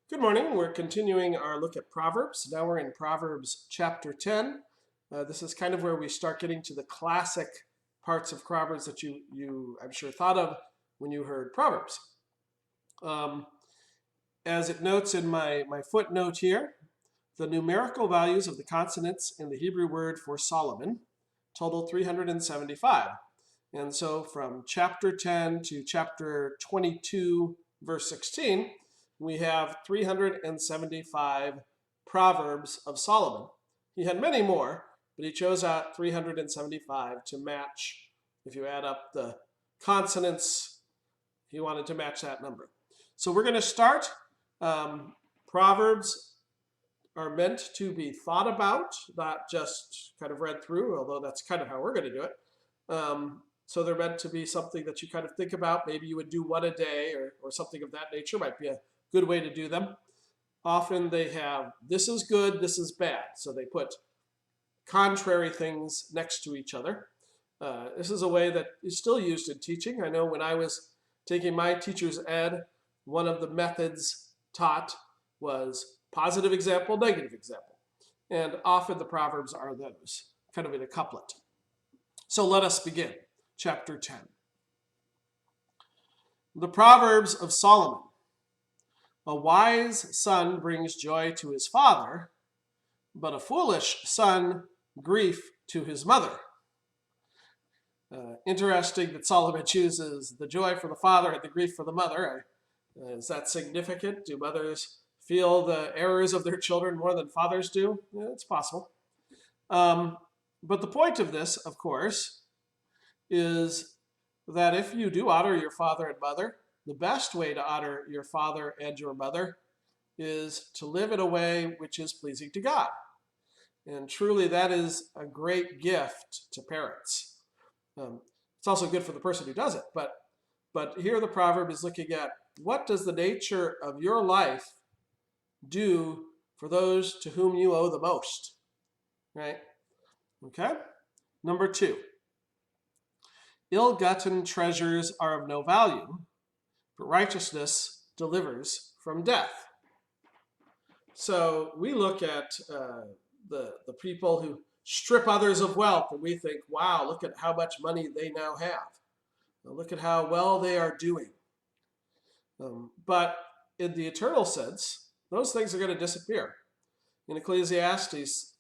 Good morning. We're continuing our look at Proverbs. Now we're in Proverbs chapter 10. This is kind of where we start getting to the classic parts of Proverbs that you I'm sure, thought of when you heard Proverbs. As it notes in my footnote here, the numerical values of the consonants in the Hebrew word for Solomon total 375. And so from chapter 10 to chapter 22, verse 16, we have 375 Proverbs of Solomon. He had many more, but he chose out 375 to match. If you add up the consonants, he wanted to match that number. So we're going to start. Proverbs are meant to be thought about, not just kind of read through, although that's kind of how we're going to do it. So they're meant to be something that you kind of think about. Maybe you would do one a day or something of that nature. Might be a good way to do them. Often they have, this is good, this is bad. So they put contrary things next to each other. This is a way that is still used in teaching. I know when I was taking my teacher's ed, one of the methods taught was positive example, negative example. And often the Proverbs are those, kind of in a couplet. So let us begin. Chapter 10. The Proverbs of Solomon. A wise son brings joy to his father, but a foolish son grief to his mother. Interesting that Solomon chooses the joy for the father and the grief for the mother. Is that significant? Do mothers feel the errors of their children more than fathers do? Yeah, it's possible. But the point of this, of course, is that if you do honor your father and mother, the best way to honor your father and your mother is to live in a way which is pleasing to God. And truly that is a great gift to parents. It's also good for the person who does it, but here the proverb is looking at what does the nature of your life do for those to whom you owe the most, right? Okay? Number 2. Ill-gotten treasures are of no value, but righteousness delivers from death. So we look at the people who strip others of wealth, and we think, wow, look at how much money they now have. Look at how well they are doing. But in the eternal sense, those things are going to disappear. In Ecclesiastes,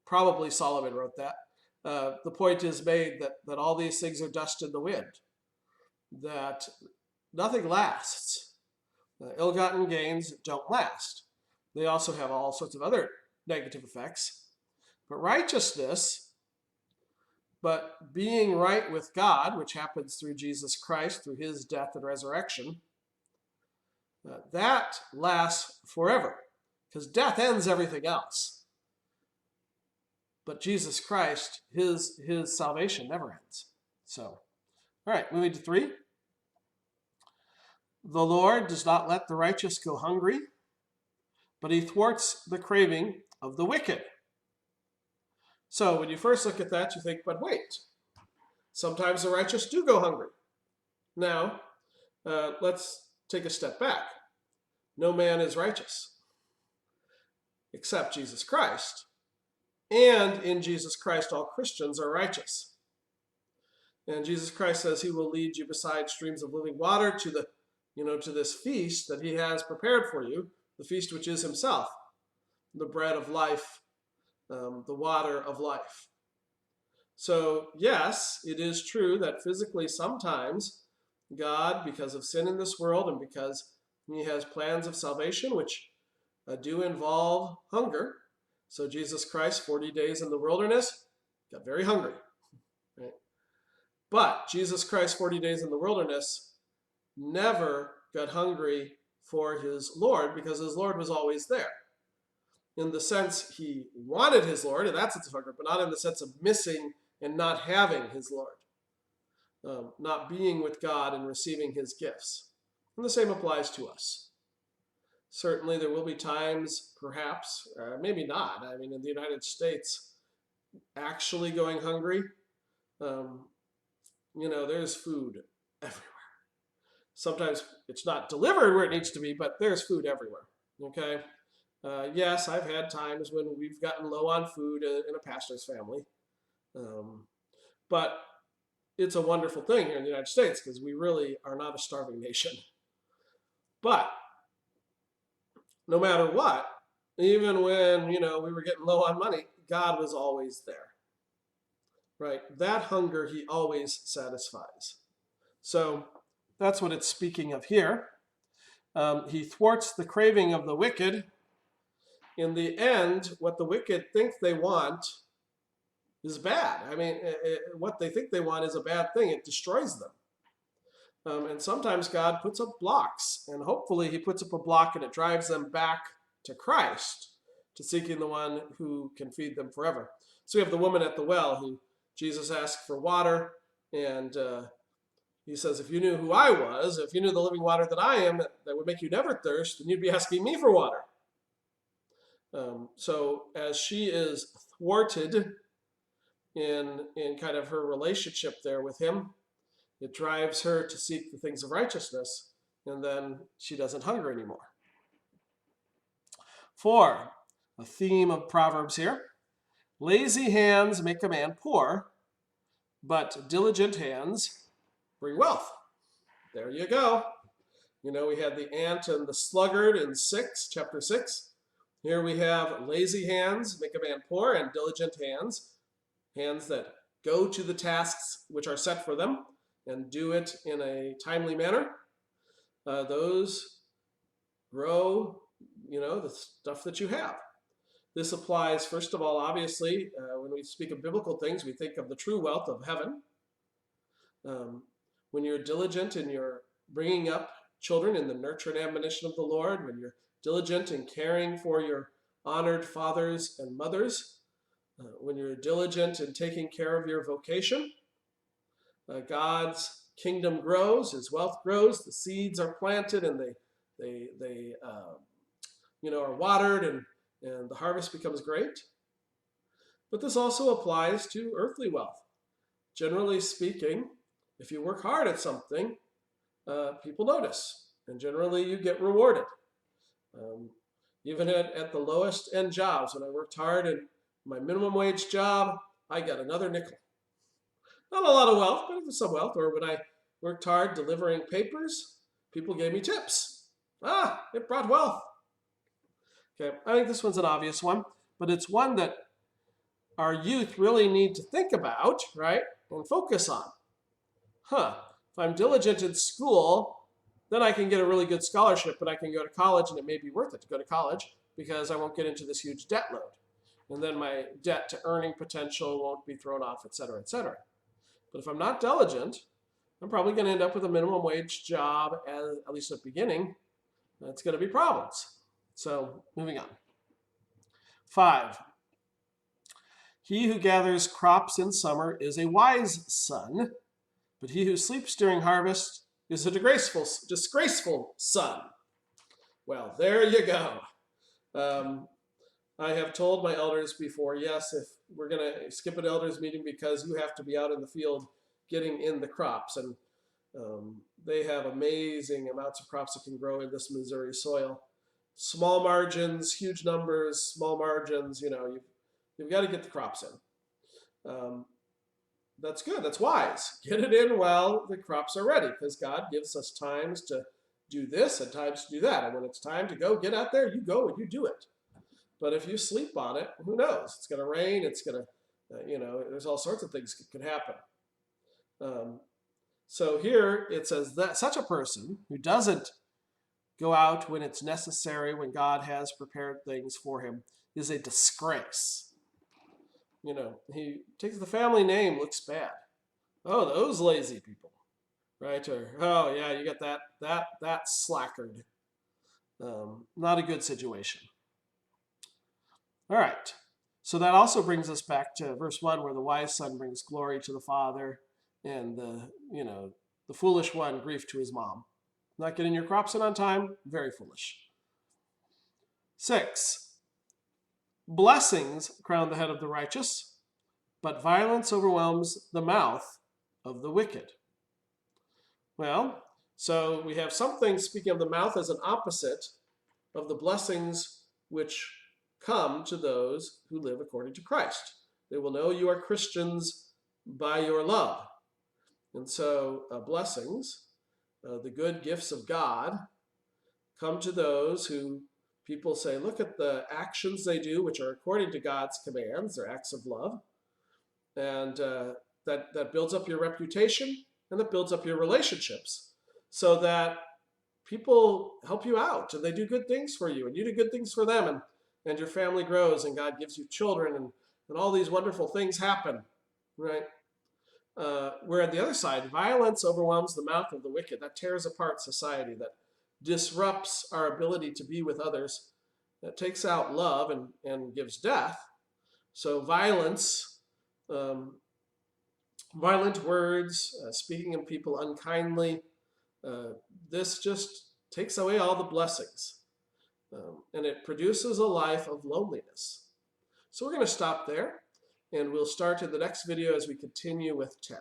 probably Solomon wrote that, the point is made that all these things are dust in the wind, that nothing lasts. Ill-gotten gains don't last. They also have all sorts of other negative effects. But righteousness, but being right with God, which happens through Jesus Christ, through his death and resurrection, that lasts forever, because death ends everything else. But Jesus Christ, his salvation never ends. So, all right, moving to 3. The Lord does not let the righteous go hungry, but he thwarts the craving of the wicked. So when you first look at that, you think, but wait, sometimes the righteous do go hungry. Now, let's take a step back. No man is righteous except Jesus Christ. And in Jesus Christ, all Christians are righteous. And Jesus Christ says he will lead you beside streams of living water to to this feast that he has prepared for you, the feast which is himself, the bread of life, the water of life. So yes, it is true that physically sometimes God, because of sin in this world and because he has plans of salvation which do involve hunger. So Jesus Christ, 40 days in the wilderness, got very hungry. Right? But Jesus Christ, 40 days in the wilderness, never got hungry for his Lord because his Lord was always there. In the sense he wanted his Lord, and that's its hunger, but not in the sense of missing and not having his Lord, not being with God and receiving his gifts. And the same applies to us. Certainly there will be times, perhaps, maybe not. I mean, in the United States, actually going hungry, there's food everywhere. Sometimes it's not delivered where it needs to be, but there's food everywhere. Okay. Yes, I've had times when we've gotten low on food in a pastor's family. But it's a wonderful thing here in the United States because we really are not a starving nation. But no matter what, even when, we were getting low on money, God was always there, right? That hunger he always satisfies. So that's what it's speaking of here. He thwarts the craving of the wicked. In the end, what the wicked think they want is bad. I mean, what they think they want is a bad thing. It destroys them. And sometimes God puts up blocks, and hopefully he puts up a block and it drives them back to Christ, to seeking the one who can feed them forever. So we have the woman at the well who Jesus asked for water, and he says, if you knew who I was, if you knew the living water that I am, that would make you never thirst, then you'd be asking me for water. So as she is thwarted in kind of her relationship there with him, it drives her to seek the things of righteousness, and then she doesn't hunger anymore. 4, a theme of Proverbs here. Lazy hands make a man poor, but diligent hands bring wealth. There you go. We had the ant and the sluggard in chapter 6. Here we have lazy hands make a man poor, and diligent hands that go to the tasks which are set for them and do it in a timely manner. Those grow, the stuff that you have. This applies, first of all, obviously, when we speak of biblical things, we think of the true wealth of heaven. When you're diligent in your bringing up children in the nurture and admonition of the Lord, when you're diligent in caring for your honored fathers and mothers, when you're diligent in taking care of your vocation, God's kingdom grows, his wealth grows, the seeds are planted, and they are watered, and the harvest becomes great. But this also applies to earthly wealth. Generally speaking, if you work hard at something, people notice, and generally you get rewarded. Even at the lowest end jobs, when I worked hard in my minimum wage job, I got another nickel. Not a lot of wealth, but it was some wealth. Or when I worked hard delivering papers, people gave me tips. It brought wealth. Okay, I think this one's an obvious one, but it's one that our youth really need to think about, right, and focus on. If I'm diligent in school, then I can get a really good scholarship, and I can go to college, and it may be worth it to go to college because I won't get into this huge debt load. And then my debt to earning potential won't be thrown off, et cetera, et cetera. But if I'm not diligent, I'm probably going to end up with a minimum wage job, at least at the beginning. That's going to be problems. So moving on. 5, he who gathers crops in summer is a wise son, but he who sleeps during harvest is a disgraceful son. Well, there you go. I have told my elders before, yes, if we're going to skip an elders meeting because you have to be out in the field getting in the crops. And they have amazing amounts of crops that can grow in this Missouri soil. Small margins, huge numbers, small margins, you've got to get the crops in. That's good. That's wise. Get it in while the crops are ready, because God gives us times to do this and times to do that. And when it's time to go get out there, you go and you do it. But if you sleep on it, who knows? It's going to rain. It's going to, there's all sorts of things that could happen. So here it says that such a person who doesn't go out when it's necessary, when God has prepared things for him, is a disgrace. He takes the family name, looks bad. Oh, those lazy people, right? Or, oh yeah, you got that slackard. Not a good situation. All right. So that also brings us back to verse 1, where the wise son brings glory to the father, and the foolish one grief to his mom. Not getting your crops in on time, very foolish. 6, blessings crown the head of the righteous, but violence overwhelms the mouth of the wicked. Well, so we have something, speaking of the mouth as an opposite, of the blessings which come to those who live according to Christ. They will know you are Christians by your love. And so blessings, the good gifts of God, come to those who people say, look at the actions they do, which are according to God's commands, they're acts of love. And that builds up your reputation, and that builds up your relationships, so that people help you out and they do good things for you and you do good things for them, and your family grows and God gives you children, and all these wonderful things happen, right? Where at the other side, violence overwhelms the mouth of the wicked. That tears apart society, that disrupts our ability to be with others, that takes out love and gives death. So violence, violent words, speaking of people unkindly, this just takes away all the blessings. And it produces a life of loneliness. So we're going to stop there, and we'll start in the next video as we continue with 10.